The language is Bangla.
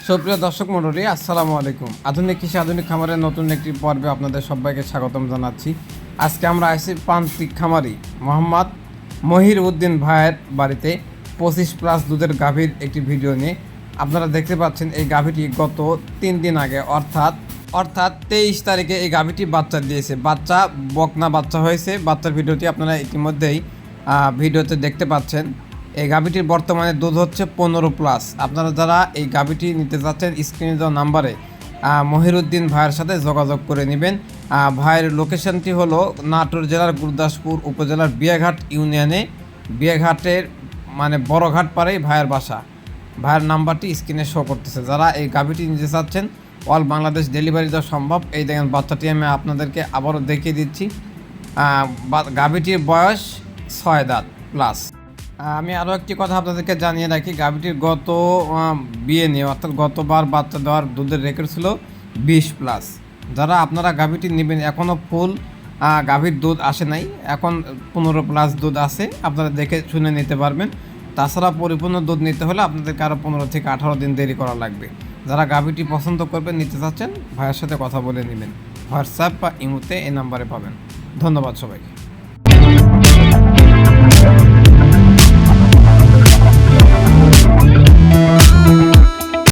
সুপ্রিয় দর্শক মণ্ডলী, আসসালামু আলাইকুম। আধুনিক কৃষি আধুনিক খামারের নতুন একটি পর্বে আপনাদের সবাইকে স্বাগতম জানাচ্ছি। আজকে আমরা আসছি প্রান্তিক খামারি মোহাম্মদ মহির উদ্দিন ভাইয়ের বাড়িতে 25+ দুধের গাভীর একটি ভিডিও নিয়ে। আপনারা দেখতে পাচ্ছেন এই গাভীটি গত 3 দিন আগে অর্থাৎ 23 তারিখে এই গাভীটি বাচ্চা দিয়েছে। বকনা বাচ্চা হয়েছে। বাচ্চার ভিডিওটি আপনারা ইতিমধ্যেই ভিডিওতে দেখতে পাচ্ছেন। এই গাভীটির বর্তমানে দুধ হচ্ছে 15+। আপনারা যারা এই গাভীটি নিতে চাচ্ছেন স্ক্রিনে দেওয়া নাম্বারে মহিরুদ্দিন ভাইয়ের সাথে যোগাযোগ করে নেবেন। ভাইয়ের লোকেশনটি হলো নাটোর জেলার গুরদাসপুর উপজেলার বিয়াঘাট ইউনিয়নে, বিয়াঘাটের মানে বড়ঘাট পাড়েই ভাইয়ের বাসা। ভাইয়ের নাম্বারটি স্ক্রিনে শো করতেছে। যারা এই গাভীটি নিতে চাচ্ছেন অল বাংলাদেশ ডেলিভারি দেওয়া সম্ভব। এই দেখেন বাচ্চাটি আমি আপনাদেরকে আবারও দেখিয়ে দিচ্ছি। গাভীটির বয়স 6 দাঁত প্লাস। আমি আরও একটি কথা আপনাদেরকে জানিয়ে রাখি, গাভীটির গত বিয়ে নিয়ে অর্থাৎ গতবার বাচ্চা দেওয়ার দুধের রেকর্ড ছিল 20+। যারা আপনারা গাভীটি নেবেন এখনও ফুল গাভীর দুধ আসে নাই, এখন 15+ দুধ আছে, আপনারা দেখে শুনে নিতে পারবেন। তাছাড়া পরিপূর্ণ দুধ নিতে হলে আপনাদেরকে আরও 15 থেকে 18 দিন দেরি করা লাগবে। যারা গাভীটি পছন্দ করবেন, নিতে চাচ্ছেন, ভাইয়ের সাথে কথা বলে নেবেন। হোয়াটসঅ্যাপ বা ইমোতে এই নাম্বারে পাবেন। ধন্যবাদ সবাইকে।